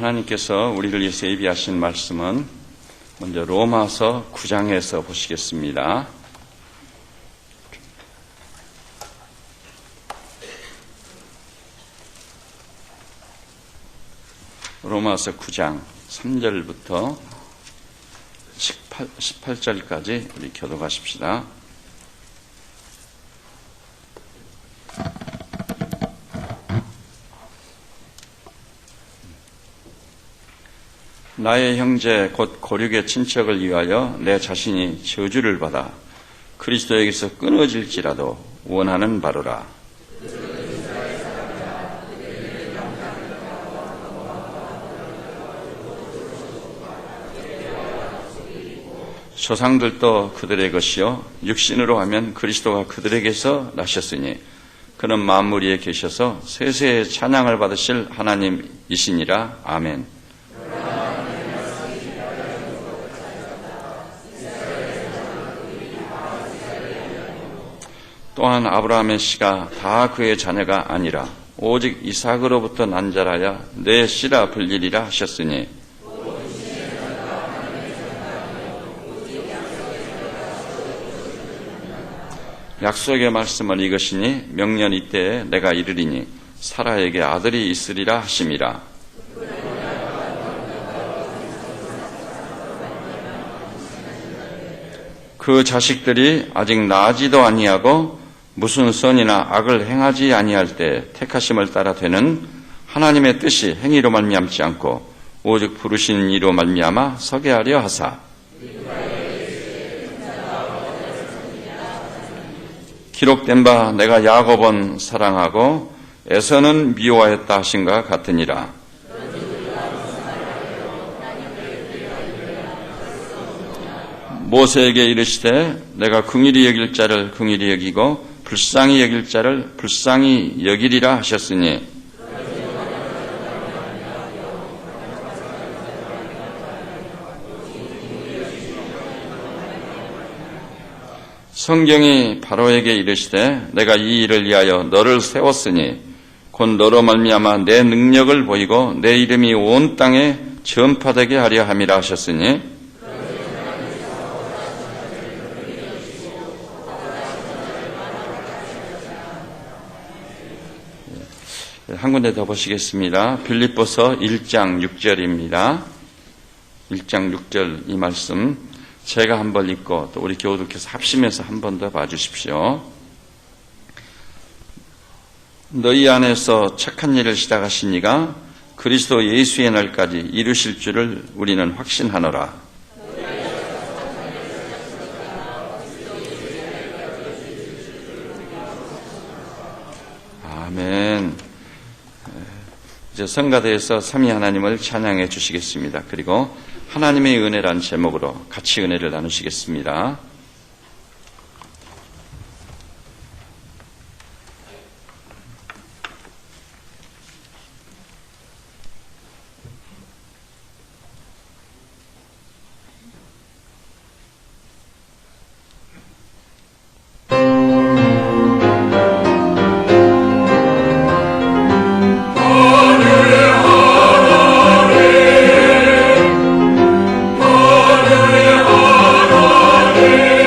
하나님께서 우리를 위해서 예비하신 말씀은 먼저 로마서 9장에서 보시겠습니다. 로마서 9장 3절부터 18절까지 우리 교독하십시다. 나의 형제 곧 고륙의 친척을 위하여 내 자신이 저주를 받아 그리스도에게서 끊어질지라도 원하는 바로라. 조상들도 그들의 것이요 육신으로 하면 그리스도가 그들에게서 나셨으니 그는 만물 위에 계셔서 세세의 찬양을 받으실 하나님이시니라. 아멘. 또한 아브라함의 씨가 다 그의 자녀가 아니라 오직 이삭으로부터 난 자라야 내 씨라 불리리라 하셨으니 약속의 말씀은 이것이니 명년 이때에 내가 이르리니 사라에게 아들이 있으리라 하심이라. 그 자식들이 아직 나지도 아니하고 무슨 선이나 악을 행하지 아니할 때 택하심을 따라 되는 하나님의 뜻이 행위로 말미암지 않고 오직 부르신 이로 말미암아 서게 하려 하사 기록된 바 내가 야곱은 사랑하고 에서는 미워하였다 하신가 같으니라. 모세에게 이르시되 내가 긍휼히 여길 자를 긍휼히 여기고 불쌍히 여길 자를 불쌍히 여기리라 하셨으니 성경이 바로에게 이르시되 내가 이 일을 위하여 너를 세웠으니 곧 너로 말미암아 내 능력을 보이고 내 이름이 온 땅에 전파되게 하려 함이라 하셨으니 한 군데 더 보시겠습니다. 빌립보서 1장 6절입니다. 1장 6절 이 말씀 제가 한번 읽고 또 우리 교우들께서 합심해서 한 번 더 봐주십시오. 너희 안에서 착한 일을 시작하신 이가 그리스도 예수의 날까지 이루실 줄을 우리는 확신하노라. 아멘. 이제 성가대에서 삼위 하나님을 찬양해 주시겠습니다. 그리고 하나님의 은혜란 제목으로 같이 은혜를 나누시겠습니다. Amen.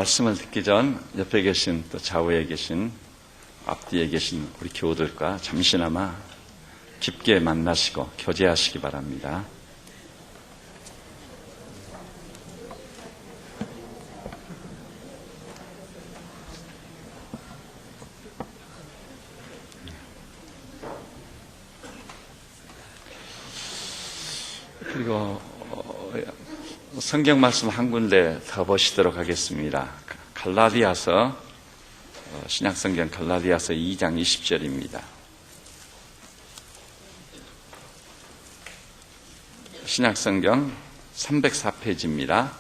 말씀을 듣기 전 옆에 계신 또 좌우에 계신 앞뒤에 계신 우리 교우들과 잠시나마 깊게 만나시고 교제하시기 바랍니다. 그리고 성경 말씀 한 군데 더 보시도록 하겠습니다. 갈라디아서 신약성경 갈라디아서 2장 20절입니다. 신약성경 304페이지입니다.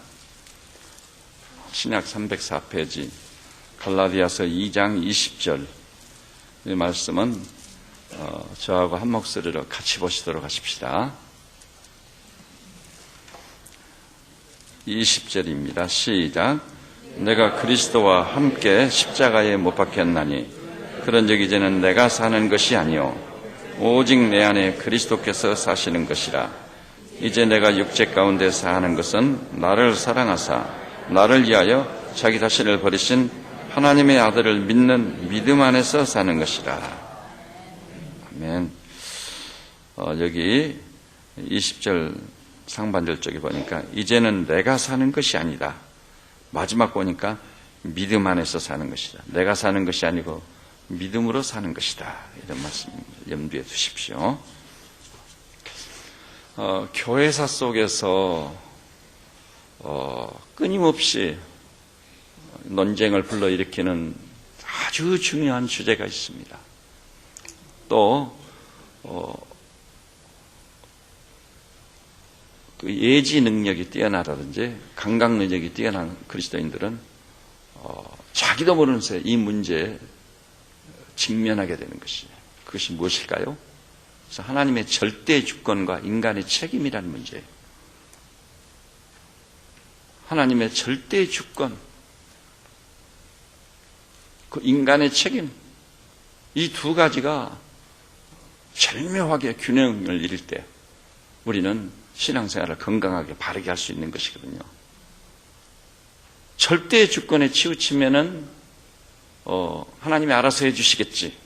신약 304페이지 갈라디아서 2장 20절 이 말씀은 저하고 한 목소리로 같이 보시도록 하십시다. 20절입니다. 시작. 내가 그리스도와 함께 십자가에 못 박혔나니 그런즉 이제는 내가 사는 것이 아니요 오직 내 안에 그리스도께서 사시는 것이라. 이제 내가 육체 가운데 사는 것은 나를 사랑하사 나를 위하여 자기 자신을 버리신 하나님의 아들을 믿는 믿음 안에서 사는 것이라. 아멘. 여기 20절 상반절 쪽에 보니까 이제는 내가 사는 것이 아니다. 마지막 보니까 믿음 안에서 사는 것이다. 내가 사는 것이 아니고 믿음으로 사는 것이다. 이런 말씀 염두에 두십시오. 교회사 속에서 끊임없이 논쟁을 불러일으키는 아주 중요한 주제가 있습니다. 또 그 예지 능력이 뛰어나다든지 감각 능력이 뛰어난 그리스도인들은 자기도 모르는 새에 이 문제에 직면하게 되는 것이에요. 그것이 무엇일까요? 그래서 하나님의 절대 주권과 인간의 책임이라는 문제예요. 하나님의 절대 주권, 그 인간의 책임, 이 두 가지가 절묘하게 균형을 이룰 때 우리는 신앙생활을 건강하게 바르게 할 수 있는 것이거든요. 절대 주권에 치우치면은 하나님이 알아서 해주시겠지.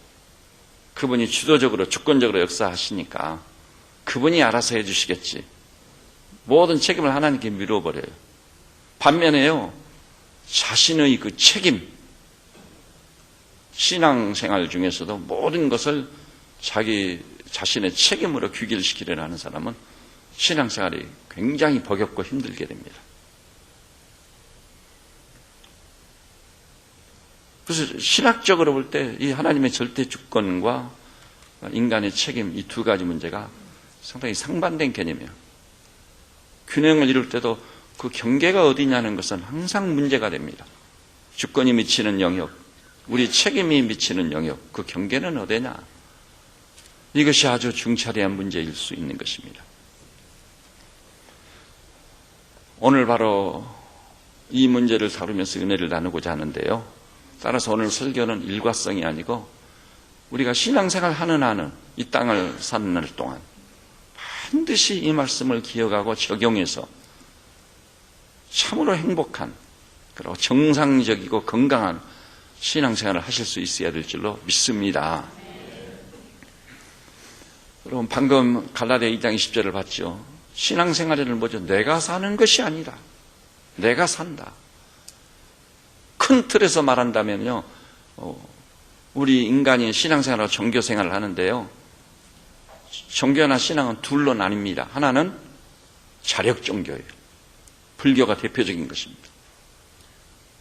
그분이 주도적으로 주권적으로 역사하시니까 그분이 알아서 해주시겠지. 모든 책임을 하나님께 미뤄버려요. 반면에요, 자신의 그 책임, 신앙생활 중에서도 모든 것을 자기 자신의 책임으로 귀결시키려는 하는 사람은 신앙생활이 굉장히 버겁고 힘들게 됩니다. 그래서 신학적으로 볼 때 이 하나님의 절대 주권과 인간의 책임, 이 두 가지 문제가 상당히 상반된 개념이에요. 균형을 이룰 때도 그 경계가 어디냐는 것은 항상 문제가 됩니다. 주권이 미치는 영역, 우리 책임이 미치는 영역, 그 경계는 어디냐? 이것이 아주 중차대한 문제일 수 있는 것입니다. 오늘 바로 이 문제를 다루면서 은혜를 나누고자 하는데요. 따라서 오늘 설교는 일과성이 아니고 우리가 신앙생활 하는 한은 이 땅을 사는 날 동안 반드시 이 말씀을 기억하고 적용해서 참으로 행복한 그리고 정상적이고 건강한 신앙생활을 하실 수 있어야 될 줄로 믿습니다. 여러분 방금 갈라디아 2장 20절을 봤죠. 신앙생활에는 뭐죠? 내가 사는 것이 아니라 내가 산다. 큰 틀에서 말한다면요, 우리 인간이 신앙생활과 종교생활을 하는데요, 종교나 신앙은 둘로 나뉩니다. 하나는 자력종교예요. 불교가 대표적인 것입니다.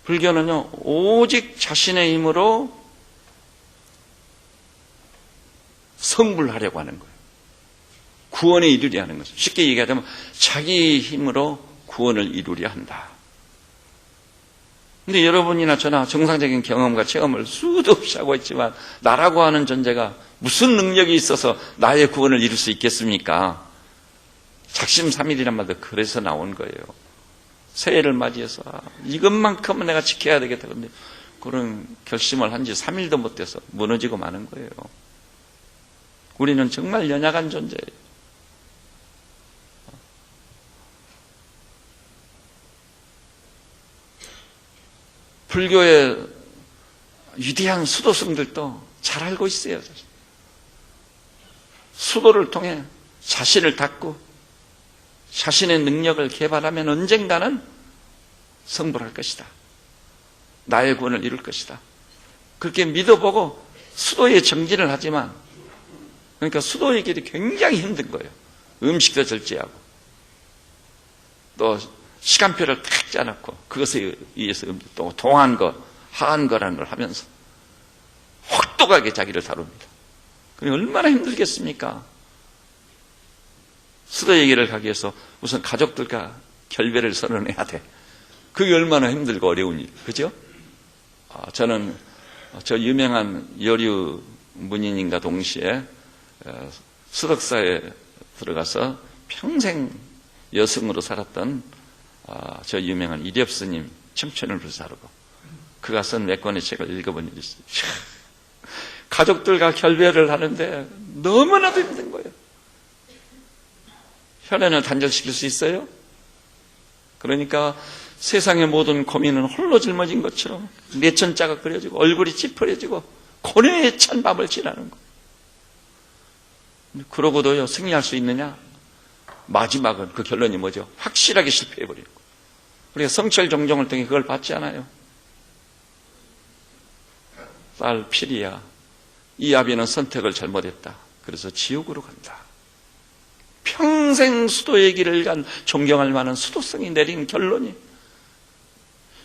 불교는요, 오직 자신의 힘으로 성불하려고 하는 거예요. 구원에 이르려 하는 것입니다. 쉽게 얘기하자면 자기 힘으로 구원을 이루려 한다. 근데 여러분이나 저나 정상적인 경험과 체험을 수도 없이 하고 있지만 나라고 하는 존재가 무슨 능력이 있어서 나의 구원을 이룰 수 있겠습니까? 작심삼일이란 말도 그래서 나온 거예요. 새해를 맞이해서 이것만큼은 내가 지켜야 되겠다. 그런데 그런 결심을 한 지 3일도 못 돼서 무너지고 마는 거예요. 우리는 정말 연약한 존재예요. 불교의 위대한 수도승들도 잘 알고 있어요. 수도를 통해 자신을 닦고 자신의 능력을 개발하면 언젠가는 성불할 것이다. 나의 구원을 이룰 것이다. 그렇게 믿어보고 수도에 정진을 하지만, 그러니까 수도의 길이 굉장히 힘든 거예요. 음식도 절제하고 또 시간표를 딱 짜놓고 그것에 의해서 또 동한 거, 하한 거라는 걸 하면서 혹독하게 자기를 다룹니다. 그게 얼마나 힘들겠습니까? 수도의 길을 가기 위해서 우선 가족들과 결별을 선언해야 돼. 그게 얼마나 힘들고 어려운 일, 그죠? 저는 저 유명한 여류 문인인과 동시에 수덕사에 들어가서 평생 여성으로 살았던 저 유명한 이렵스님 청춘을 불사르고 그가 쓴 몇 권의 책을 읽어본 일이 있어요. 가족들과 결별을 하는데 너무나도 힘든 거예요. 혈연을 단절시킬 수 있어요? 그러니까 세상의 모든 고민은 홀로 짊어진 것처럼 내천자가 그려지고 얼굴이 찌푸려지고 고뇌에 찬 밤을 지나는 거예요. 그러고도요, 승리할 수 있느냐? 마지막은 그 결론이 뭐죠? 확실하게 실패해버리는 거예요. 우리가 성철 종정을 통해 그걸 받지 않아요. 딸 피리야, 이 아비는 선택을 잘못했다. 그래서 지옥으로 간다. 평생 수도의 길을 간 존경할 만한 수도성이 내린 결론이,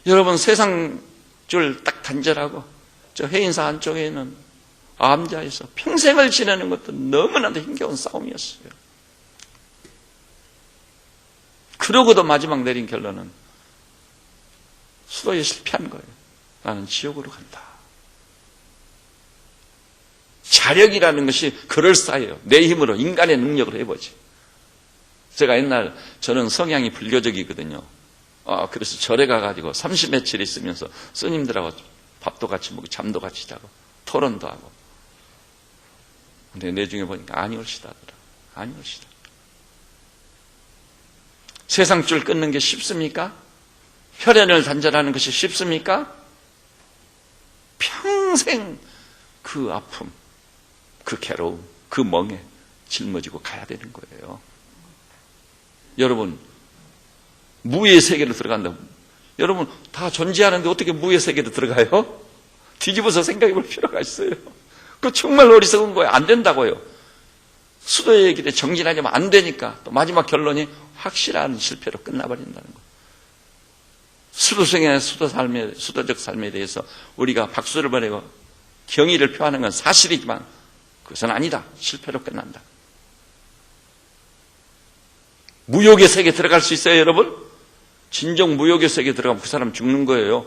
여러분 세상 줄 딱 단절하고 저 해인사 한쪽에 있는 암자에서 평생을 지내는 것도 너무나도 힘겨운 싸움이었어요. 그러고도 마지막 내린 결론은 수도에 실패한 거예요. 나는 지옥으로 간다. 자력이라는 것이 그럴싸해요. 내 힘으로 인간의 능력으로 해보지. 제가 옛날 저는 성향이 불교적이거든요. 그래서 절에 가가지고 30 며칠 있으면서 스님들하고 밥도 같이 먹고 잠도 같이 자고 토론도 하고. 근데 내중에 보니까 아니 옳시다더라. 아니 옳시다. 세상 줄 끊는 게 쉽습니까? 혈연을 단절하는 것이 쉽습니까? 평생 그 아픔, 그 괴로움, 그 멍에 짊어지고 가야 되는 거예요. 여러분, 무의 세계로 들어간다고. 여러분, 다 존재하는데 어떻게 무의 세계로 들어가요? 뒤집어서 생각해 볼 필요가 있어요. 그거 정말 어리석은 거예요. 안 된다고요. 수도의 길에 정진하려면 안 되니까 또 마지막 결론이 확실한 실패로 끝나버린다는 거예요. 수도성의 수도적 삶에 대해서 우리가 박수를 보내고 경의를 표하는 건 사실이지만 그것은 아니다. 실패로 끝난다. 무욕의 세계에 들어갈 수 있어요, 여러분? 진정 무욕의 세계에 들어가면 그 사람 죽는 거예요.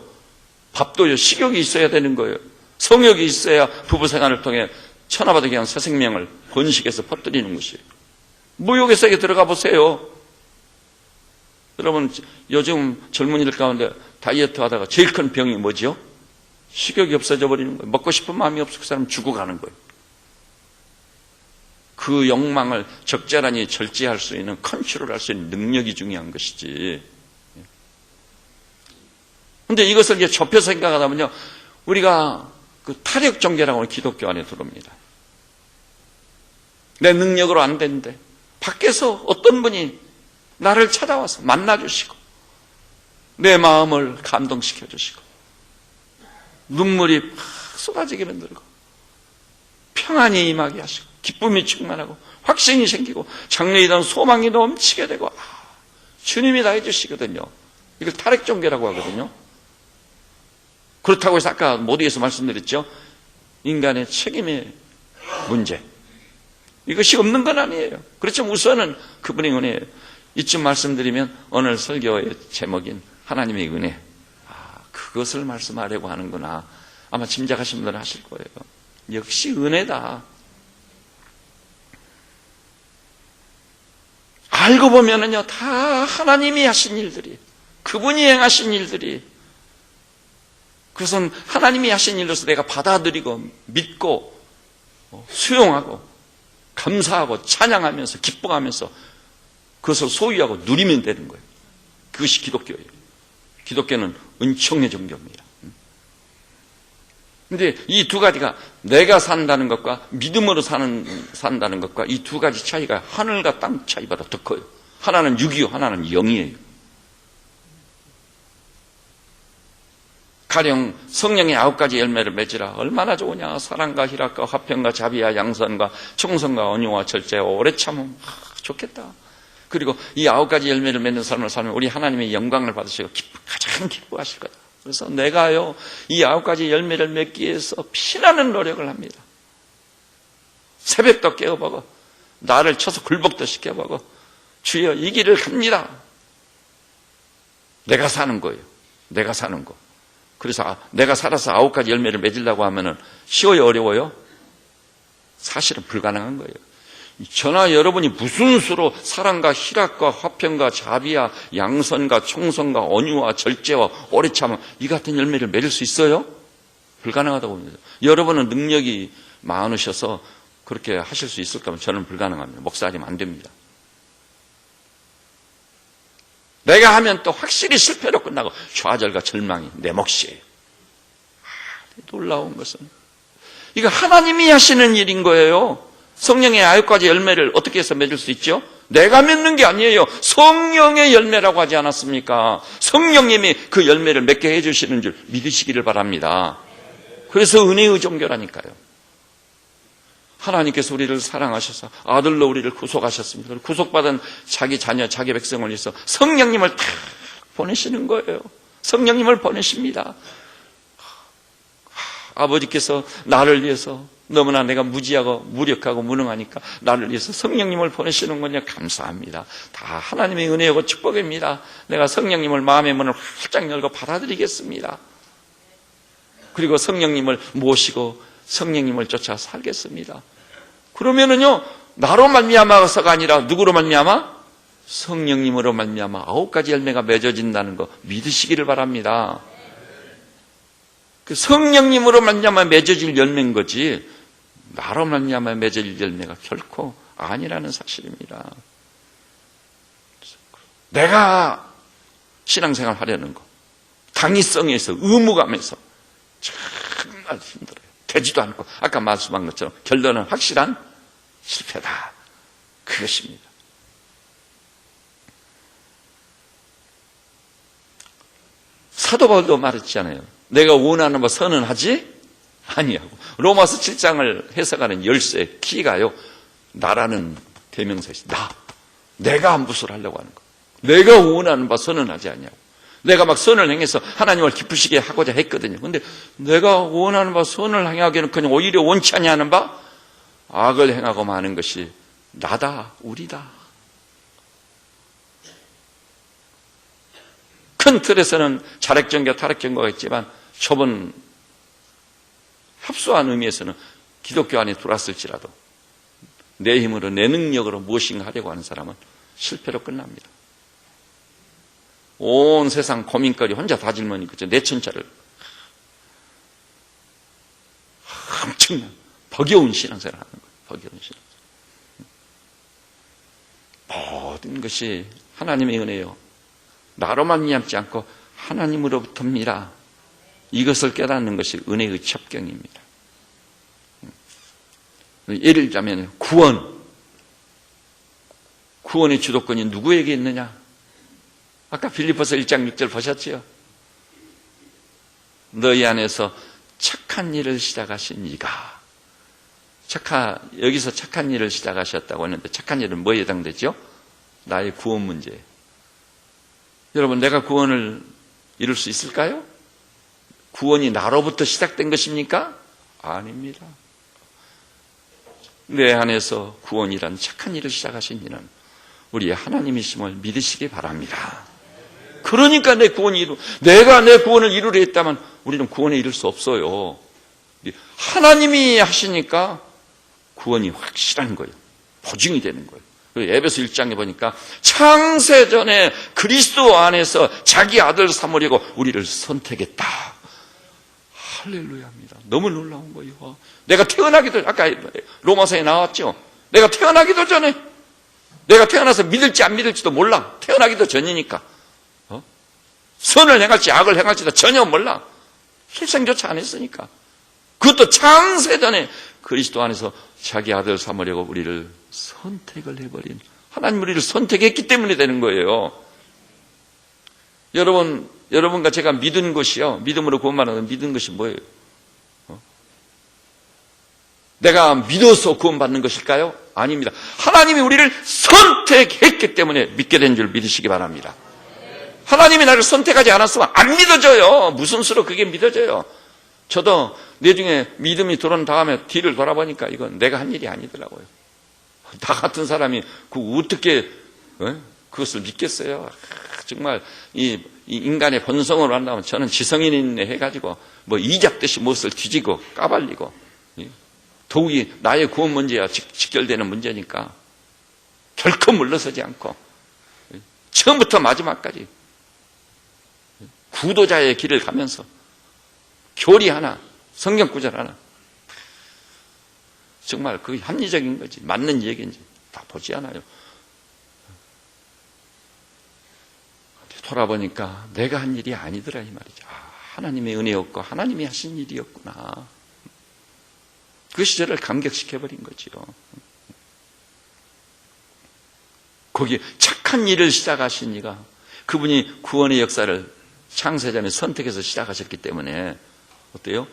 밥도요, 식욕이 있어야 되는 거예요. 성욕이 있어야 부부 생활을 통해 천하바득 그냥 새 생명을 번식해서 퍼뜨리는 것이에요. 무욕의 세계에 들어가 보세요. 여러분, 요즘 젊은이들 가운데 다이어트 하다가 제일 큰 병이 뭐죠? 식욕이 없어져 버리는 거예요. 먹고 싶은 마음이 없어 그 사람 죽어가는 거예요. 그 욕망을 적절하게 절제할 수 있는, 컨트롤할 수 있는 능력이 중요한 것이지. 그런데 이것을 이제 좁혀서 생각하다 보면요, 우리가 그 타력 종교라고 하는 기독교 안에 들어옵니다. 내 능력으로 안 되는데 밖에서 어떤 분이 나를 찾아와서 만나주시고 내 마음을 감동시켜 주시고 눈물이 팍 쏟아지게 만들고 평안이 임하게 하시고 기쁨이 충만하고 확신이 생기고 장래이던 소망이 넘치게 되고 주님이 다 해주시거든요. 이걸 타력 종교라고 하거든요. 그렇다고 해서 아까 모두에서 말씀드렸죠. 인간의 책임의 문제, 이것이 없는 건 아니에요. 그렇지만 우선은 그분의 은혜예요. 이쯤 말씀드리면 오늘 설교의 제목인 하나님의 은혜, 그것을 말씀하려고 하는구나. 아마 짐작하신 분들은 하실 거예요. 역시 은혜다. 알고 보면은요, 다 하나님이 하신 일들이, 그분이 행하신 일들이, 그것은 하나님이 하신 일로서 내가 받아들이고 믿고 수용하고 감사하고 찬양하면서 기뻐하면서 그것을 소유하고 누리면 되는 거예요. 그것이 기독교예요. 기독교는 은총의 종교입니다. 근데 이 두 가지가 내가 산다는 것과 믿음으로 산다는 것과 이 두 가지 차이가 하늘과 땅 차이보다 더 커요. 하나는 6이요, 하나는 0이에요. 가령 성령의 9가지 열매를 맺으라. 얼마나 좋으냐. 사랑과 희락과 화평과 자비와 양선과 충성과 온유와 절제와 오래 참음. 좋겠다. 그리고 이 9가지 열매를 맺는 삶을 살면 우리 하나님의 영광을 받으시고 가장 기뻐하실 거다. 그래서 내가요, 이 9가지 열매를 맺기 위해서 피나는 노력을 합니다. 새벽도 깨어보고 나를 쳐서 굴복도 시켜보고 주여 이 길을 갑니다. 내가 사는 거예요. 내가 사는 거. 그래서 내가 살아서 9가지 열매를 맺으려고 하면은 쉬워요, 어려워요? 사실은 불가능한 거예요. 저나 여러분이 무슨 수로 사랑과 희락과 화평과 자비와 양선과 충성과 온유와 절제와 오래 참음 이 같은 열매를 맺을 수 있어요? 불가능하다고 봅니다. 여러분은 능력이 많으셔서 그렇게 하실 수 있을까 하면 저는 불가능합니다. 목사님 안 됩니다. 내가 하면 또 확실히 실패로 끝나고 좌절과 절망이 내 몫이에요. 놀라운 것은 이거 하나님이 하시는 일인 거예요. 성령의 9가지 열매를 어떻게 해서 맺을 수 있죠? 내가 맺는 게 아니에요. 성령의 열매라고 하지 않았습니까? 성령님이 그 열매를 맺게 해주시는 줄 믿으시기를 바랍니다. 그래서 은혜의 종교라니까요. 하나님께서 우리를 사랑하셔서 아들로 우리를 구속하셨습니다. 구속받은 자기 자녀, 자기 백성을 위해서 성령님을 탁 보내시는 거예요. 성령님을 보내십니다. 아버지께서 나를 위해서 너무나 내가 무지하고 무력하고 무능하니까 나를 위해서 성령님을 보내시는군요. 감사합니다. 다 하나님의 은혜하고 축복입니다. 내가 성령님을 마음의 문을 활짝 열고 받아들이겠습니다. 그리고 성령님을 모시고 성령님을 쫓아 살겠습니다. 그러면은요, 나로 말미암아서가 아니라 누구로 말미암아? 성령님으로 말미암아 9가지 열매가 맺어진다는 거 믿으시기를 바랍니다. 그 성령님으로 말미암아 맺어질 열매인 거지 나로 말미암아 맺어질 열매가 결코 아니라는 사실입니다. 내가 신앙생활 하려는 거 당위성에서 의무감에서 정말 힘들어요. 되지도 않고 아까 말씀한 것처럼 결론은 확실한 실패다. 그것입니다. 사도 바울도 말했잖아요. 내가 원하는 바 선언하지 아니하고. 로마서 7장을 해석하는 열쇠 키가요. 나라는 대명사 있어요. 내가 무엇을 하려고 하는 거. 내가 원하는 바 선언하지 아니하고. 내가 막 선을 행해서 하나님을 기쁘시게 하고자 했거든요. 근데 내가 원하는 바 선을 행하기에는 그냥 오히려 원치 아니하는 바 악을 행하고 마는 것이 나다, 우리다. 큰 틀에서는 자력정교, 타락정교가 있지만 좁은 협소한 의미에서는 기독교 안에 들어왔을지라도 내 힘으로 내 능력으로 무엇인가 하려고 하는 사람은 실패로 끝납니다. 온 세상 고민거리 혼자 다 짊어지고 내천자를 엄청난 버거운 신앙생활을 하는 거예요. 버거운 신앙생활. 모든 것이 하나님의 은혜요. 나로 말미암지 않고 하나님으로부터입니다. 이것을 깨닫는 것이 은혜의 첩경입니다. 예를 들자면 구원의 주도권이 누구에게 있느냐? 아까 빌립보서 1장 6절 보셨지요? 너희 안에서 착한 일을 시작하신 이가 여기서 착한 일을 시작하셨다고 하는데 착한 일은 뭐에 해당되죠? 나의 구원 문제. 여러분, 내가 구원을 이룰 수 있을까요? 구원이 나로부터 시작된 것입니까? 아닙니다. 내 안에서 구원이란 착한 일을 시작하신 이는 우리 하나님이심을 믿으시기 바랍니다. 그러니까 내가 내 구원을 이루려 했다면 우리는 구원에 이를 수 없어요. 하나님이 하시니까 구원이 확실한 거예요. 보증이 되는 거예요. 에베소 1장에 보니까 창세전에 그리스도 안에서 자기 아들 삼으려고 우리를 선택했다. 할렐루야입니다. 너무 놀라운 거예요. 내가 태어나기도 아까 로마서에 나왔죠. 내가 태어나기도 전에 내가 태어나서 믿을지 안 믿을지도 몰라. 태어나기도 전이니까. 선을 행할지 악을 행할지도 전혀 몰라. 출생조차 안 했으니까. 그것도 창세전에 그리스도 안에서 자기 아들 삼으려고 우리를 선택을 해버린, 하나님 우리를 선택했기 때문에 되는 거예요. 여러분과 제가 믿은 것이요, 믿음으로 구원받는 믿은 것이 뭐예요? 내가 믿어서 구원받는 것일까요? 아닙니다. 하나님이 우리를 선택했기 때문에 믿게 된 줄 믿으시기 바랍니다. 하나님이 나를 선택하지 않았으면 안 믿어져요. 무슨 수로 그게 믿어져요? 저도 내중에 믿음이 들어온 다음에 뒤를 돌아보니까 이건 내가 한 일이 아니더라고요. 나 같은 사람이 어떻게 그것을 믿겠어요? 정말 이 인간의 본성으로 한다면 저는 지성인이네 해가지고 뭐 이잡듯이 무엇을 뒤지고 까발리고, 더욱이 나의 구원 문제와 직결되는 문제니까 결코 물러서지 않고 처음부터 마지막까지 구도자의 길을 가면서 교리 하나, 성경 구절 하나, 정말 그게 합리적인 거지 맞는 얘기인지 다 보지 않아요. 돌아보니까 내가 한 일이 아니더라 이 말이죠. 하나님의 은혜였고 하나님이 하신 일이었구나. 그것이 저를 감격시켜버린 거지요. 거기 착한 일을 시작하신 이가, 그분이 구원의 역사를 창세전에 선택해서 시작하셨기 때문에 어때요?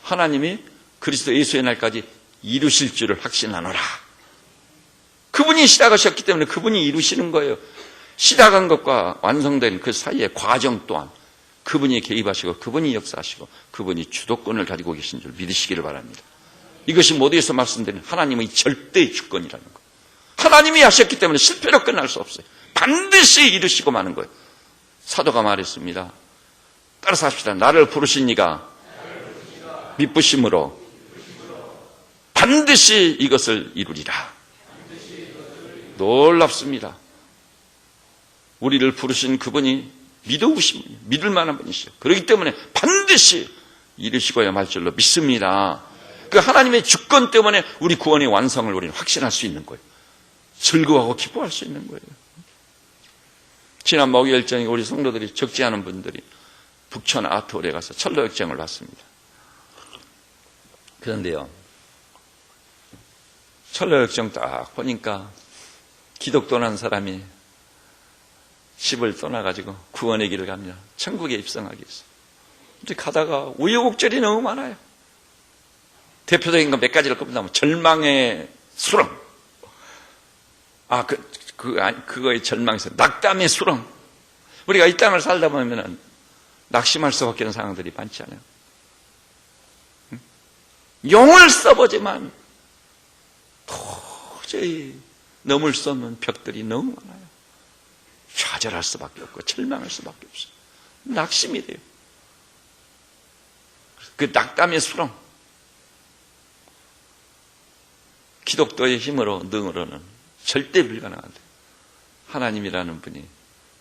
하나님이 그리스도 예수의 날까지 이루실 줄을 확신하노라. 그분이 시작하셨기 때문에 그분이 이루시는 거예요. 시작한 것과 완성된 그 사이의 과정 또한 그분이 개입하시고 그분이 역사하시고 그분이 주도권을 가지고 계신 줄 믿으시기를 바랍니다. 이것이 모두에서 말씀드린 하나님의 절대 주권이라는 거. 하나님이 하셨기 때문에 실패로 끝날 수 없어요. 반드시 이루시고 마는 거예요. 사도가 말했습니다. 따라서 합시다. 나를 부르신 이가 미쁘심으로 반드시 이것을 이루리라. 놀랍습니다. 우리를 부르신 그분이 믿어오신 분이에요. 믿을 만한 분이시죠. 그렇기 때문에 반드시 이루시고야 말 줄로 믿습니다. 그 하나님의 주권 때문에 우리 구원의 완성을 우리는 확신할 수 있는 거예요. 즐거워하고 기뻐할 수 있는 거예요. 지난 목요일장에 우리 성도들이 적지 않은 분들이 북천 아트홀에 가서 철로역정을 봤습니다. 그런데요, 철로역정 딱 보니까 기독교한 사람이 집을 떠나가지고 구원의 길을 갑니다. 천국에 입성하기 위해서. 근데 가다가 우여곡절이 너무 많아요. 대표적인 건 몇 가지를 꼽는다면 절망의 수렁. 그거의 절망에서 낙담의 수렁. 우리가 이 땅을 살다 보면 낙심할 수밖에 없는 상황들이 많지 않아요. 용을 써보지만 도저히 넘을 수 없는 벽들이 너무 많아요. 좌절할 수밖에 없고 절망할 수밖에 없어요. 낙심이 돼요. 그 낙담의 수렁. 기독교의 힘으로 능으로는 절대 불가능한데 하나님이라는 분이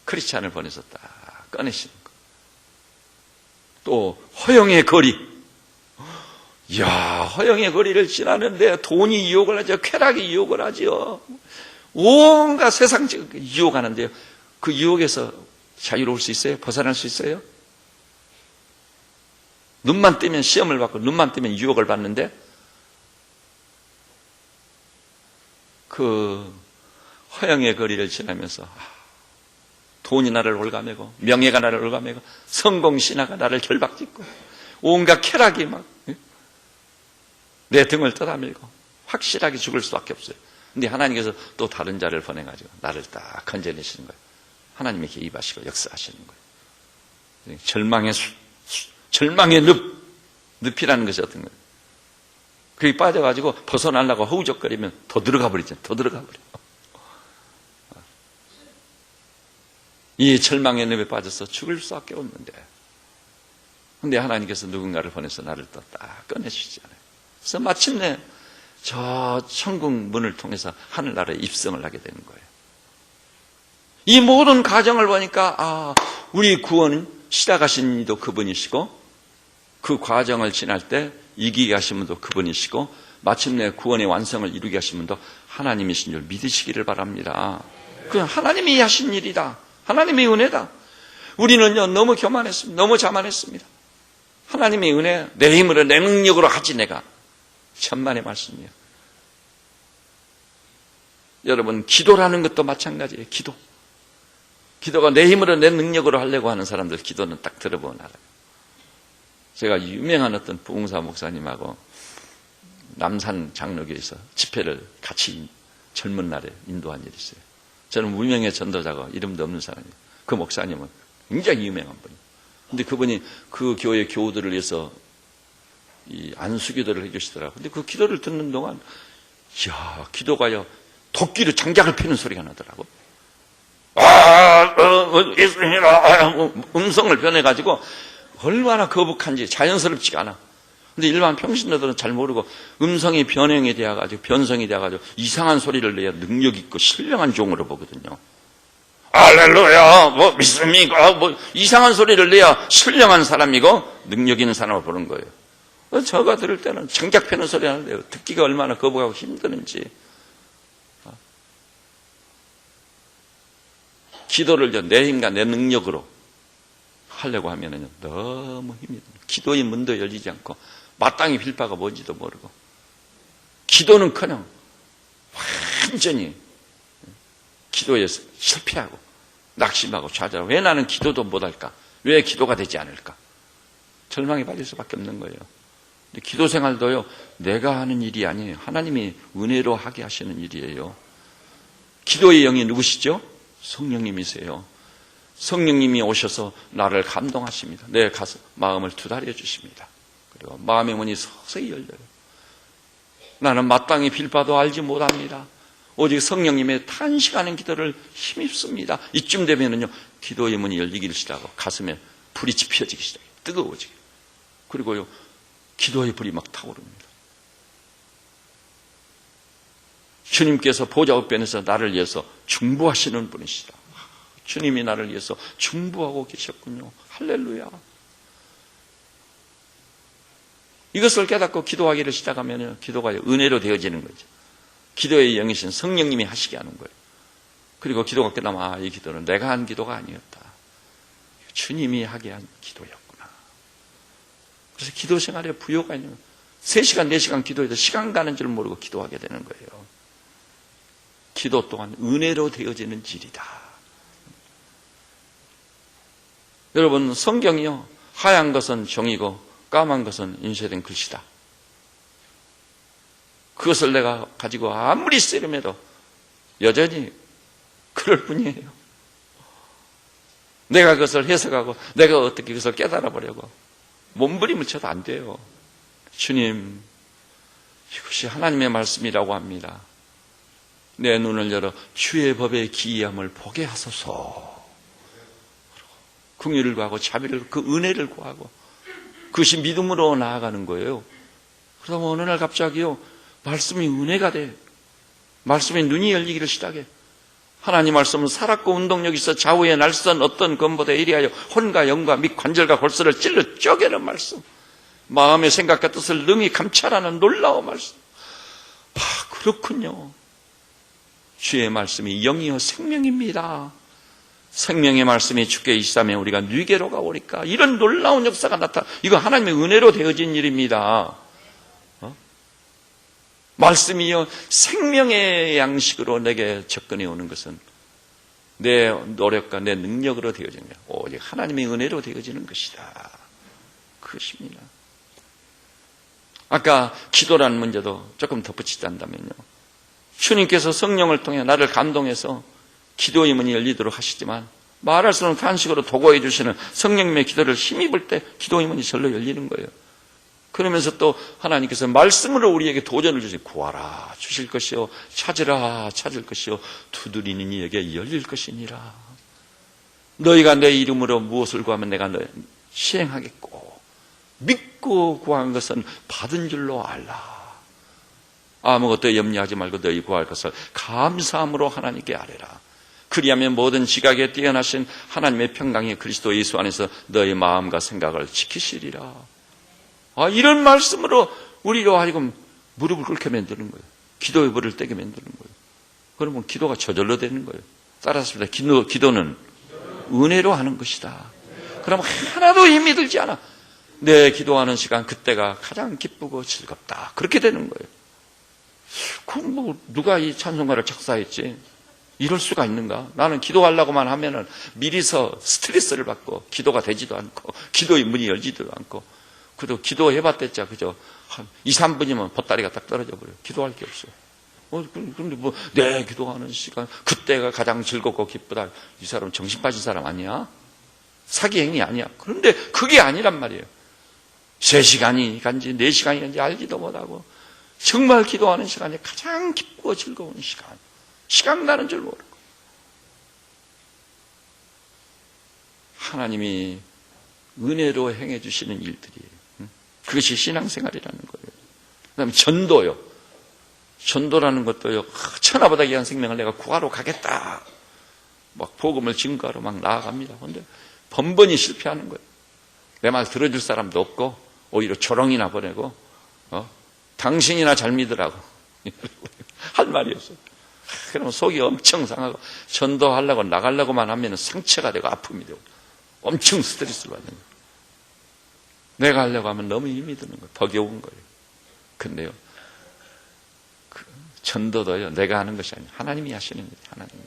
크리스찬을 보내서 딱 꺼내시는 거. 또 허영의 거리. 이야, 허영의 거리를 지나는데 돈이 유혹을 하죠. 쾌락이 유혹을 하죠. 온갖 세상적 유혹하는데요. 그 유혹에서 자유로울 수 있어요? 벗어날 수 있어요? 눈만 뜨면 시험을 받고 눈만 뜨면 유혹을 받는데 그 허영의 거리를 지나면서 돈이 나를 올가매고 명예가 나를 올가매고 성공신화가 나를 결박짓고 온갖 쾌락이 막 내 등을 떠다밀고 확실하게 죽을 수밖에 없어요. 근데 하나님께서 또 다른 자를 보내가지고 나를 딱 건져내시는 거예요. 하나님이 개입하시고 역사하시는 거예요. 절망의 늪이라는 것이 어떤 거예요? 거기 빠져가지고 벗어나려고 허우적거리면 더 들어가 버리잖아요. 더 들어가 버려. 이 절망의 늪에 빠져서 죽을 수밖에 없는데, 근데 하나님께서 누군가를 보내서 나를 또 딱 꺼내주시잖아요. 그래서 마침내 저 천국 문을 통해서 하늘나라에 입성을 하게 되는 거예요. 이 모든 과정을 보니까 우리 구원은 시작하신 이도 그분이시고 그 과정을 지날 때 이기게 하신 분도 그분이시고 마침내 구원의 완성을 이루게 하신 분도 하나님이신 줄 믿으시기를 바랍니다. 그건 하나님이 하신 일이다. 하나님의 은혜다. 우리는요 너무 교만했습니다. 너무 자만했습니다. 하나님의 은혜, 내 힘으로 내 능력으로 하지 내가. 천만의 말씀이에요. 여러분, 기도라는 것도 마찬가지예요. 기도가 내 힘으로 내 능력으로 하려고 하는 사람들 기도는 딱 들어보면 알아요. 제가 유명한 어떤 부흥사 목사님하고 남산 장로교에서 집회를 같이 젊은 날에 인도한 일이 있어요. 저는 무명의 전도자고 이름도 없는 사람이에요. 그 목사님은 굉장히 유명한 분이에요. 근데 그분이 그 교회 교우들을 위해서 이 안수기도를 해주시더라고요. 근데 그 기도를 듣는 동안, 이야, 기도가요, 도끼로 장작을 패는 소리가 나더라고. 음성을 변해가지고 얼마나 거북한지 자연스럽지가 않아. 근데 일반 평신도들은 잘 모르고 음성이 변성이 되어가지고 이상한 소리를 내야 능력 있고 신령한 종으로 보거든요. 할렐루야, 뭐 믿습니까? 뭐 이상한 소리를 내야 신령한 사람이고 능력 있는 사람을 보는 거예요. 저가 들을 때는 장작 패는 소리 하는데요. 듣기가 얼마나 거북하고 힘드는지. 기도를 내 힘과 내 능력으로 하려고 하면은 너무 힘이 듭니다. 기도의 문도 열리지 않고 마땅히 빌 바가 뭔지도 모르고 기도는커녕 완전히 기도에서 실패하고 낙심하고 좌절하고 왜 나는 기도도 못할까? 왜 기도가 되지 않을까? 절망에 빠질 수밖에 없는 거예요. 근데 기도 생활도요, 내가 하는 일이 아니에요. 하나님이 은혜로 하게 하시는 일이에요. 기도의 영이 누구시죠? 성령님이세요. 성령님이 오셔서 나를 감동하십니다. 내 가슴, 마음을 두드려 주십니다. 그리고 마음의 문이 서서히 열려요. 나는 마땅히 빌 바도 알지 못합니다. 오직 성령님의 탄식하는 기도를 힘입습니다. 이쯤 되면은요, 기도의 문이 열리기를 시작하고 가슴에 불이 지펴지기 시작해요. 뜨거워지게. 그리고요, 기도의 불이 막 타오릅니다. 주님께서 보좌 우편에서 나를 위해서 중보하시는 분이시다. 주님이 나를 위해서 중보하고 계셨군요. 할렐루야. 이것을 깨닫고 기도하기를 시작하면 기도가 은혜로 되어지는 거죠. 기도의 영이신 성령님이 하시게 하는 거예요. 그리고 기도가 끝나면 이 기도는 내가 한 기도가 아니었다. 주님이 하게 한 기도였구나. 그래서 기도 생활에 부요가 있는 거예요. 3시간, 4시간 기도해도 시간 가는 줄 모르고 기도하게 되는 거예요. 기도 또한 은혜로 되어지는 일이다. 여러분, 성경이요, 하얀 것은 종이고 까만 것은 인쇄된 글씨다. 그것을 내가 가지고 아무리 쓰려매도 여전히 그럴 뿐이에요. 내가 그것을 해석하고 내가 어떻게 그것을 깨달아 보려고 몸부림을 쳐도 안 돼요. 주님, 이것이 하나님의 말씀이라고 합니다. 내 눈을 열어 주의 법의 기이함을 보게 하소서. 긍휼을 구하고 자비를, 그 은혜를 구하고 그것이 믿음으로 나아가는 거예요. 그러다 어느 날 갑자기요, 말씀이 은혜가 돼. 말씀에 눈이 열리기를 시작해. 하나님 말씀은 살았고 운동력이 있어 좌우의 날선 어떤 검보다 이리하여 혼과 영과 및 관절과 골수를 찔러 쪼개는 말씀. 마음의 생각과 뜻을 능히 감찰하는 놀라운 말씀. 그렇군요. 주의 말씀이 영이요 생명입니다. 생명의 말씀이 주께 23에 우리가 뉘게로 가오니까 이런 놀라운 역사가 나타나. 이거 하나님의 은혜로 되어진 일입니다. 말씀이요 생명의 양식으로 내게 접근해 오는 것은 내 노력과 내 능력으로 되어지는 거야. 오직 하나님의 은혜로 되어지는 것이다. 그것입니다. 아까 기도라는 문제도 조금 덧붙이자면요, 주님께서 성령을 통해 나를 감동해서 기도의 문이 열리도록 하시지만 말할 수 없는 탄식으로 도구해 주시는 성령님의 기도를 힘입을 때 기도의 문이 절로 열리는 거예요. 그러면서 또 하나님께서 말씀으로 우리에게 도전을 주시고 구하라 주실 것이요 찾으라 찾을 것이요 두드리는 이에게 열릴 것이니라. 너희가 내 이름으로 무엇을 구하면 내가 시행하겠고 믿고 구한 것은 받은 줄로 알라. 아무것도 염려하지 말고 너희 구할 것을 감사함으로 하나님께 아뢰라. 그리하면 모든 지각에 뛰어나신 하나님의 평강이 그리스도 예수 안에서 너희 마음과 생각을 지키시리라. 이런 말씀으로 우리로 하여금 무릎을 꿇게 만드는 거예요. 기도의 불을 떼게 만드는 거예요. 그러면 기도가 저절로 되는 거예요. 따라서 기도는 은혜로 하는 것이다. 그러면 하나도 힘이 들지 않아. 내 기도하는 시간, 그때가 가장 기쁘고 즐겁다. 그렇게 되는 거예요. 그럼 뭐 누가 이 찬송가를 작사했지? 이럴 수가 있는가? 나는 기도하려고만 하면은 미리서 스트레스를 받고 기도가 되지도 않고 기도의 문이 열지도 않고, 그래도 기도해봤댔자 그죠? 한 2, 3분이면 보따리가 딱 떨어져 버려요. 기도할 게 없어요. 그런데 뭐 내 기도하는 시간, 그때가 가장 즐겁고 기쁘다. 이 사람 정신 빠진 사람 아니야? 사기행위 아니야? 그런데 그게 아니란 말이에요. 3시간이 간지 4시간이 간지 알지도 못하고 정말 기도하는 시간이 가장 기쁘고 즐거운 시간 나는 줄 모르고, 하나님이 은혜로 행해 주시는 일들이에요. 그것이 신앙생활이라는 거예요. 그 다음에 전도요. 전도라는 것도요, 천하보다 귀한 생명을 내가 구하러 가겠다, 막 복음을 증거하러 막 나아갑니다. 그런데 번번이 실패하는 거예요. 내 말 들어줄 사람도 없고 오히려 조롱이나 보내고, 당신이나 잘 믿으라고 할 말이 없어요. 그러면 속이 엄청 상하고, 전도하려고 나가려고만 하면 상처가 되고 아픔이 되고 엄청 스트레스를 받는 거예요. 내가 하려고 하면 너무 힘이 드는 거예요. 버거운 거예요. 근데요, 그 전도도요, 내가 하는 것이 아니에요. 하나님이 하시는 거예요. 하나님이.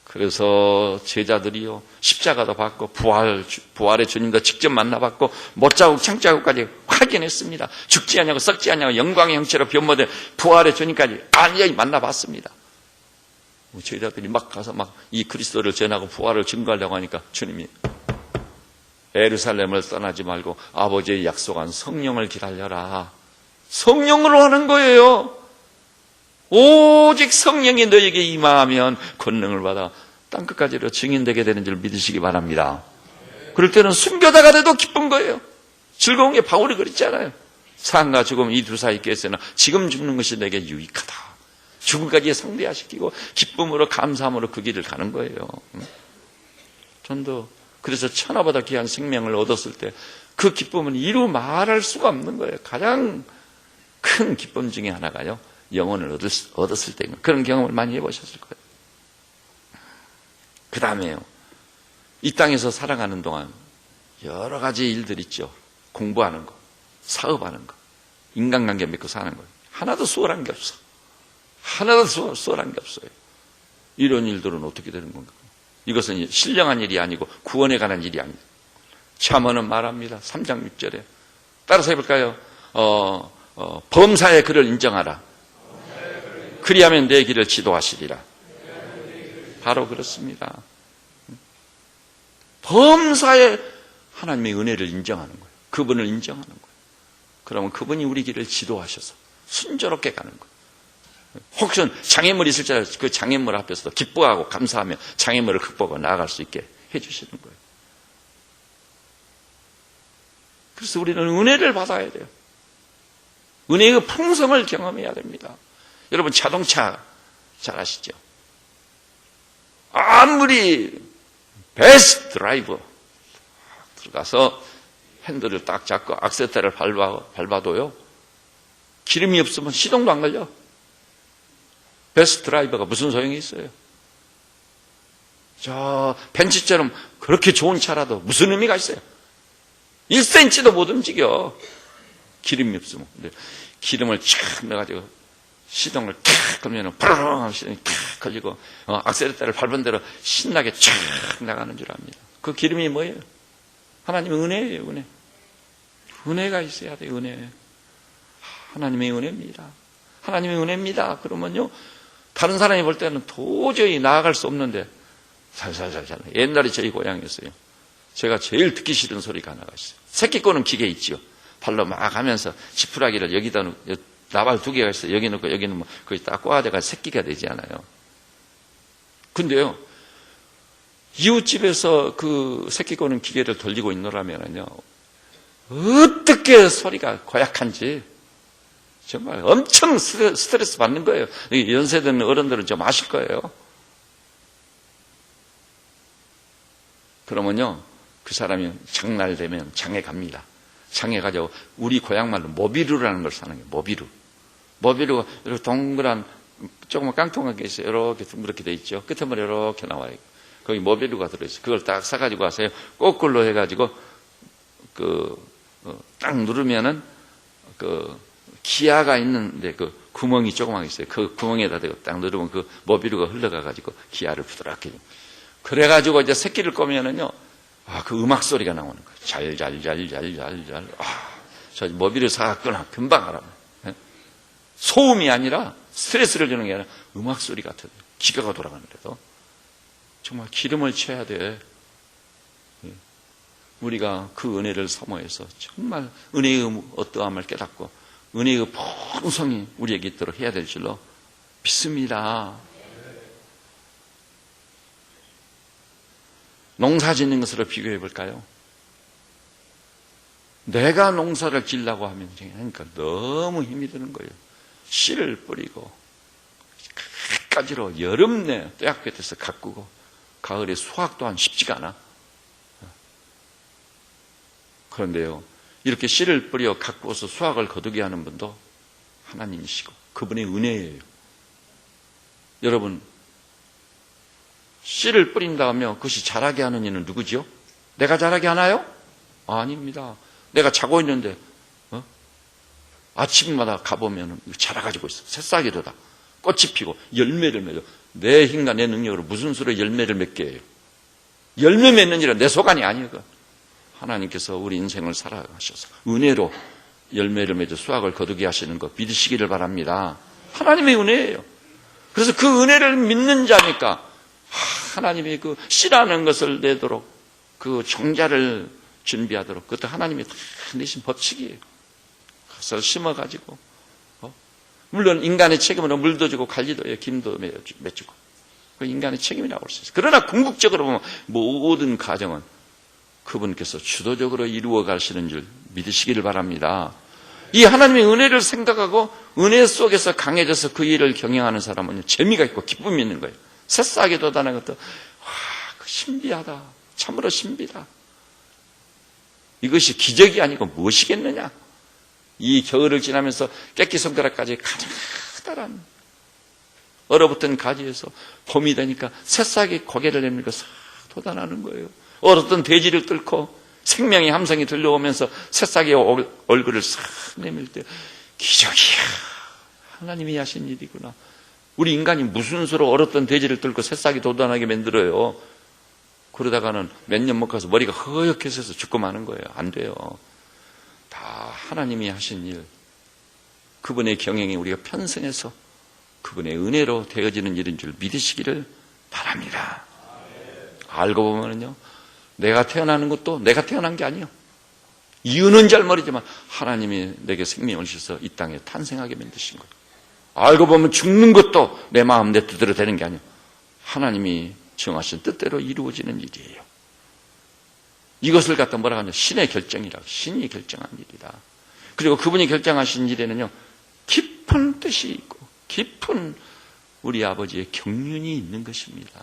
그래서 제자들이요, 십자가도 받고 부활의 주님도 직접 만나봤고 못자국 창자국까지 확인했습니다. 죽지 않냐고 썩지 않냐고 영광의 형체로 변모된 부활의 주님까지 안전히 만나봤습니다. 제자들이 막 가서 막 이 그리스도를 전하고 부활을 증거하려고 하니까 주님이 예루살렘을 떠나지 말고 아버지의 약속한 성령을 기다려라. 성령으로 하는 거예요. 오직 성령이 너에게 임하면 권능을 받아 땅끝까지로 증인되게 되는 줄 믿으시기 바랍니다. 그럴 때는 순교자가 돼도 기쁜 거예요. 즐거운 게 바울이 그랬잖아요. 삶과 죽음 이 두 사이 께서는 지금 죽는 것이 내게 유익하다. 죽음까지 상대화시키고 기쁨으로 감사함으로 그 길을 가는 거예요. 전도 그래서 천하보다 귀한 생명을 얻었을 때 그 기쁨은 이루 말할 수가 없는 거예요. 가장 큰 기쁨 중에 하나가요, 영혼을 얻었을 때 그런 경험을 많이 해보셨을 거예요. 그 다음에요, 이 땅에서 살아가는 동안 여러 가지 일들 있죠. 공부하는 거, 사업하는 거, 인간관계 맺고 사는 거, 하나도 수월한 게 없어. 하나도 수월한 게 없어요. 이런 일들은 어떻게 되는 건가? 이것은 신령한 일이 아니고 구원에 관한 일이 아닙니다. 잠언은 말합니다. 3장 6절에 따라서 해볼까요? 범사의 그를 인정하라. 그리하면 내 길을 지도하시리라. 바로 그렇습니다. 범사에 하나님의 은혜를 인정하는 거예요. 그분을 인정하는 거예요. 그러면 그분이 우리 길을 지도하셔서 순조롭게 가는 거예요. 혹시 장애물이 있을 때 그 장애물 앞에서도 기뻐하고 감사하며 장애물을 극복하고 나아갈 수 있게 해주시는 거예요. 그래서 우리는 은혜를 받아야 돼요. 은혜의 그 풍성을 경험해야 됩니다. 여러분 자동차 잘 아시죠? 아무리 베스트 드라이버 들어가서 핸들을 딱 잡고 악셀레터를 밟아도요, 기름이 없으면 시동도 안 걸려. 베스트 드라이버가 무슨 소용이 있어요? 저 벤츠처럼 그렇게 좋은 차라도 무슨 의미가 있어요? 1cm도 못 움직여. 기름이 없으면. 근데 기름을 촥 넣어가지고 시동을 탁 걸면 푸르릉 시동이 탁 걸리고 악셀레터를 밟은 대로 신나게 촥 나가는 줄 압니다. 그 기름이 뭐예요? 하나님의 은혜예요. 은혜. 은혜가 있어야 돼요. 은혜. 하나님의 은혜입니다. 하나님의 은혜입니다. 그러면요, 다른 사람이 볼 때는 도저히 나아갈 수 없는데 살살살살. 옛날에 저희 고향이었어요. 제가 제일 듣기 싫은 소리가 하나가 있어요. 새끼 꼬는 기계 있죠. 발로 막 하면서 지푸라기를 여기다 놓고, 나발 2개가 있어요. 여기 놓고 여기는 뭐 거기 딱 꼬아대가 새끼가 되지 않아요. 근데요, 이웃집에서 그 새끼 꼬는 기계를 돌리고 있노라면요, 어떻게 소리가 고약한지 정말 엄청 스트레스 받는 거예요. 연세든 어른들은 좀 아실 거예요. 그러면요, 그 사람이 장날 되면 장에 갑니다. 장에 가지고 우리 고향 말로 모비루라는 걸 사는 거예요. 모비루가 이렇게 동그란 조그만 깡통한 게 있어요. 이렇게 둥그렇게 돼 있죠. 끝에 머리 이렇게 나와요. 거기 모비루가 들어있어요. 그걸 딱 사가지고 와서요, 거꾸로 해가지고 딱 누르면은 기아가 있는데 구멍이 조그맣게 있어요. 그 구멍에다 대고 딱 누르면 모비루가 흘러가가지고 기아를 부드럽게. 그래가지고 이제 새끼를 꼬면은요, 그 음악 소리가 나오는 거예요. 잘잘잘잘잘잘. 저 모비루 사갔구나. 금방 알아. 소음이 아니라 스트레스를 주는 게 아니라 음악 소리 같은 기가가 돌아가는데도 정말 기름을 쳐야 돼. 우리가 그 은혜를 사모해서 정말 은혜의 어떠함을 깨닫고 은혜의 풍성이 우리에게 있도록 해야 될 줄로 믿습니다. 농사 짓는 것으로 비교해 볼까요? 내가 농사를 지으려고 하면 그러니까 너무 힘이 드는 거예요. 씨를 뿌리고 끝까지로 여름 내 떼약볕에서 가꾸고 가을에 수확 또한 쉽지가 않아. 그런데요, 이렇게 씨를 뿌려 가꾸어서 수확을 거두게 하는 분도 하나님이시고 그분의 은혜예요. 여러분, 씨를 뿌린다 하면 그것이 자라게 하는 이는 누구지요? 내가 자라게 하나요? 아닙니다. 내가 자고 있는데 아침마다 가보면 자라가지고 있어. 새싹이로다. 꽃이 피고 열매를 맺어. 내 힘과 내 능력으로 무슨 수로 열매를 맺게 해요? 열매 맺는 일은 내 소관이 아니에요. 하나님께서 우리 인생을 살아가셔서 은혜로 열매를 맺어 수확을 거두게 하시는 것 믿으시기를 바랍니다. 하나님의 은혜예요. 그래서 그 은혜를 믿는 자니까 하나님이 그 씨라는 것을 내도록 그 종자를 준비하도록 그것도 하나님이 다 내신 법칙이에요. 그것을 심어가지고 물론 인간의 책임으로 물도 주고 관리도 해요. 김도 맺주고 그 인간의 책임이라고 할 수 있어요. 그러나 궁극적으로 보면 모든 가정은 그분께서 주도적으로 이루어 가시는 줄 믿으시기를 바랍니다. 이 하나님의 은혜를 생각하고 은혜 속에서 강해져서 그 일을 경영하는 사람은 재미가 있고 기쁨이 있는 거예요. 새싹이 돋아나는 것도 신비하다. 참으로 신비다. 이것이 기적이 아니고 무엇이겠느냐. 이 겨울을 지나면서 깨끼 손가락까지 가느다란 얼어붙은 가지에서 봄이 되니까 새싹이 고개를 내밀고 싹 돋아나는 거예요. 얼었던 대지를 뚫고 생명의 함성이 들려오면서 새싹이 얼굴을 싹 내밀 때 기적이야. 하나님이 하신 일이구나. 우리 인간이 무슨 수로 얼었던 대지를 뚫고 새싹이 돋아나게 만들어요. 그러다가는 몇 년 못 가서 머리가 허옇게 새서 죽고 마는 거예요. 안 돼요. 다 하나님이 하신 일, 그분의 경영이 우리가 편성해서 그분의 은혜로 되어지는 일인 줄 믿으시기를 바랍니다. 알고 보면요, 내가 태어나는 것도 내가 태어난 게 아니에요. 이유는 잘 모르지만 하나님이 내게 생명을 주셔서 이 땅에 탄생하게 만드신 거예요. 알고 보면 죽는 것도 내 마음 내 뜻대로 되는 게 아니에요. 하나님이 정하신 뜻대로 이루어지는 일이에요. 이것을 갖다 뭐라고 하냐, 신의 결정이라고. 신이 결정한 일이다. 그리고 그분이 결정하신 일에는요, 깊은 뜻이 있고 깊은 우리 아버지의 경륜이 있는 것입니다.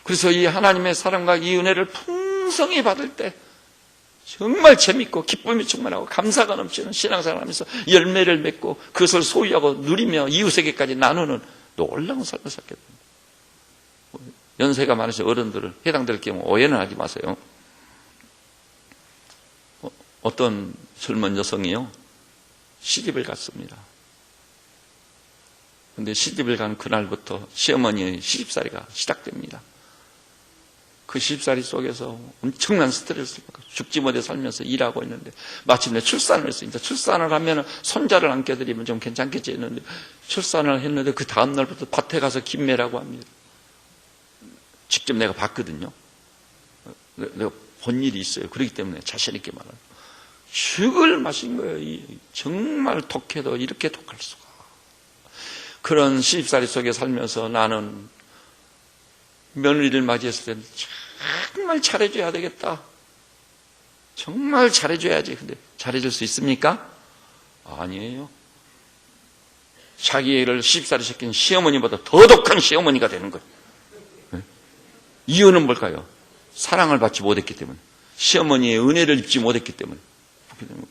그래서 이 하나님의 사랑과 이 은혜를 풍성히 받을 때 정말 재밌고 기쁨이 충만하고 감사가 넘치는 신앙생활을 하면서 열매를 맺고 그것을 소유하고 누리며 이웃에게까지 나누는 놀라운 삶을 살게 됩니다. 연세가 많으신 어른들은 해당될 경우 오해는 하지 마세요. 어떤 젊은 여성이요, 시집을 갔습니다. 그런데 시집을 간 그날부터 시어머니의 시집살이가 시작됩니다. 그 시집살이 속에서 엄청난 스트레스를 받고 죽지 못해 살면서 일하고 있는데 마침내 출산을 했어요. 이제 출산을 하면 손자를 안겨드리면 좀 괜찮겠지 했는데 출산을 했는데 그 다음 날부터 밭에 가서 김매라고 합니다. 직접 내가 봤거든요. 내가 본 일이 있어요. 그렇기 때문에 자신 있게 말해요. 죽을 마신 거예요. 정말 독해도 이렇게 독할 수가. 그런 시집살이 속에 살면서 나는 며느리를 맞이했을 때 정말 잘해줘야 되겠다. 정말 잘해줘야지. 근데 잘해줄 수 있습니까? 아니에요. 자기를 시집살이 시킨 시어머니보다 더 독한 시어머니가 되는 거예요. 이유는 뭘까요? 사랑을 받지 못했기 때문에, 시어머니의 은혜를 입지 못했기 때문에.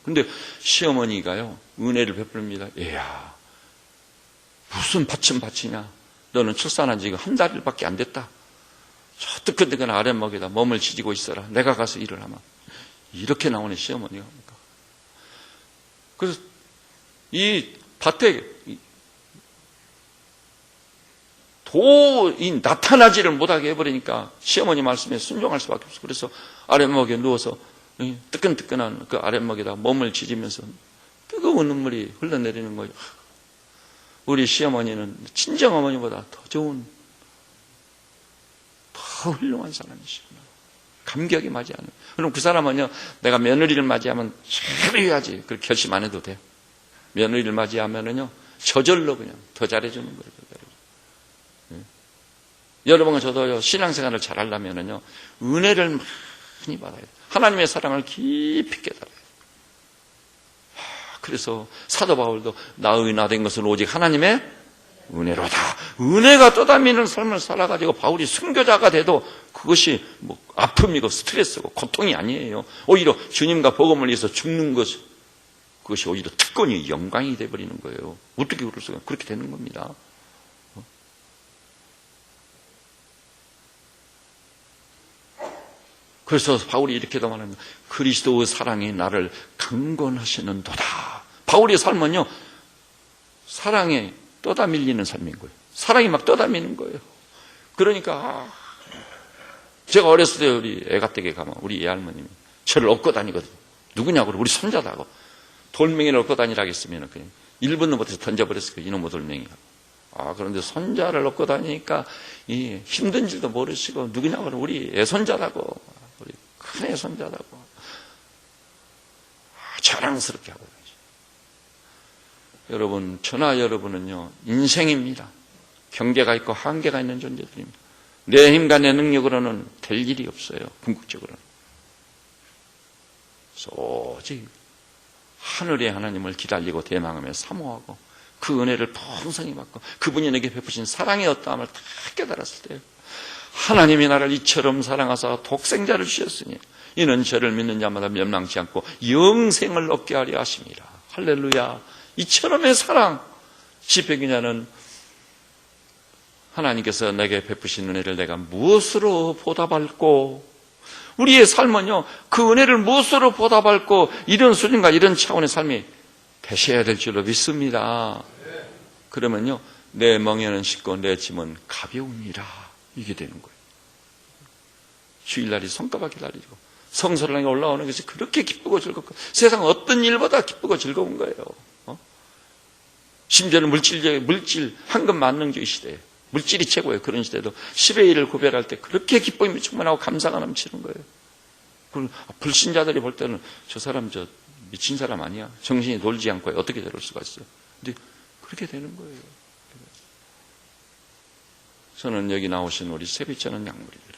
근데 시어머니가요, 은혜를 베풀입니다. 이야, 무슨 받침이냐? 너는 출산한 지가 한 달밖에 안 됐다. 저 뜨끈뜨끈 아랫목에다 몸을 지지고 있어라. 내가 가서 일을 하마. 이렇게 나오는 시어머니가. 그래서 이 밭에 도이 나타나지를 못하게 해버리니까 시어머니 말씀에 순종할 수밖에 없어. 그래서 아랫목에 누워서 뜨끈뜨끈한 그 아랫목에다 몸을 지지면서 뜨거운 눈물이 흘러내리는 거예요. 우리 시어머니는 친정어머니보다 더 좋은, 더 훌륭한 사람이시구나. 감격이 맞이하는. 그럼 그 사람은요, 내가 며느리를 맞이하면 잘해야지. 그렇게 결심 안 해도 돼요. 며느리를 맞이하면은요, 저절로 그냥 더 잘해주는 거예요. 더 잘해주는. 네. 여러분과 저도요, 신앙생활을 잘하려면은요, 은혜를 많이 받아야 돼요. 하나님의 사랑을 깊이 깨달아요. 그래서 사도 바울도 나의 나된 것은 오직 하나님의 은혜로다. 은혜가 떠다니는 삶을 살아가지고 바울이 순교자가 돼도 그것이 뭐 아픔이고 스트레스고 고통이 아니에요. 오히려 주님과 복음을 위해서 죽는 것, 그것이 오히려 특권이 영광이 돼버리는 거예요. 어떻게 그럴 수가? 그렇게 되는 겁니다. 그래서 바울이 이렇게도 말합니다. 그리스도의 사랑이 나를 강권하시는도다. 바울의 삶은요, 사랑에 떠다 밀리는 삶인 거예요. 사랑이 막 떠다 미는 거예요. 그러니까 제가 어렸을 때 우리 애가댁에 가면 우리 애할머님이 저를 업고 다니거든요. 누구냐고 우리 손자다고. 돌멩이를 업고 다니라고 했으면 그냥 1분도 못해서 던져버렸을 거예요. 이놈의 돌멩이가. 그런데 손자를 업고 다니니까 이 힘든 줄도 모르시고 누구냐고 우리 애손자라고. 우리 큰 애손자라고. 자랑스럽게 하고 다니죠. 여러분, 저나 여러분은요, 인생입니다. 경계가 있고 한계가 있는 존재들입니다. 내 힘과 내 능력으로는 될 일이 없어요. 궁극적으로는. 오직 하늘의 하나님을 기다리고 대망하며 사모하고 그 은혜를 풍성히 받고 그분이 내게 베푸신 사랑의 어떠함을 다 깨달았을 때요, 하나님이 나를 이처럼 사랑하사 독생자를 주셨으니 이는 저를 믿는 자마다 멸망치 않고 영생을 얻게 하려 하심이라. 할렐루야. 이처럼의 사랑. 시편기자는 하나님께서 내게 베푸신 은혜를 내가 무엇으로 보답할꼬? 우리의 삶은요, 그 은혜를 무엇으로 보답할꼬? 이런 수준과 이런 차원의 삶이 되셔야 될 줄로 믿습니다. 그러면요, 내 멍에는 쉽고 내 짐은 가벼우니라. 이게 되는 거예요. 주일날이 손가락 기다리고 성소를 향해 올라오는 것이 그렇게 기쁘고 즐겁고 세상 어떤 일보다 기쁘고 즐거운 거예요. 심지어는 물질 황금 만능주의 시대에 물질이 최고예요. 그런 시대도 10의 1을 구별할 때 그렇게 기쁨이 충만하고 감사가 넘치는 거예요. 그걸 불신자들이 볼 때는 저 사람 미친 사람 아니야. 정신이 돌지 않고 어떻게 저럴 수가 있어요. 근데 그렇게 되는 거예요. 저는 여기 나오신 우리 세비쩌는 양무리들,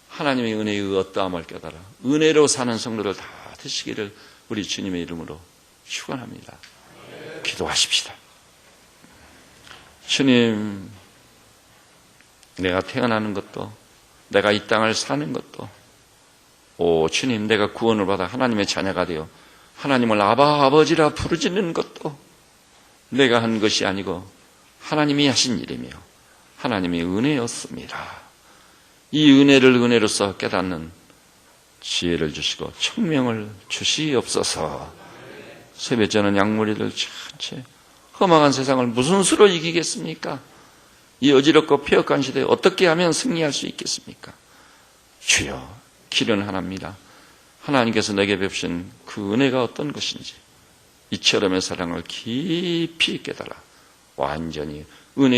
하나님의 은혜의 어떠함을 깨달아 은혜로 사는 성도들 다 되시기를 우리 주님의 이름으로 축원합니다. 기도하십시다. 주님, 내가 태어나는 것도, 내가 이 땅을 사는 것도, 주님, 내가 구원을 받아 하나님의 자녀가 되어 하나님을 아버지라 부르짖는 것도 내가 한 것이 아니고 하나님이 하신 일이며 하나님의 은혜였습니다. 이 은혜를 은혜로서 깨닫는 지혜를 주시고 청명을 주시옵소서. 세뱃자는 양무리들 전체 험악한 세상을 무슨 수로 이기겠습니까? 이 어지럽고 폐역한 시대에 어떻게 하면 승리할 수 있겠습니까? 주여, 길은 하나입니다. 하나님께서 내게 베푸신 그 은혜가 어떤 것인지 이처럼의 사랑을 깊이 깨달아 완전히 은혜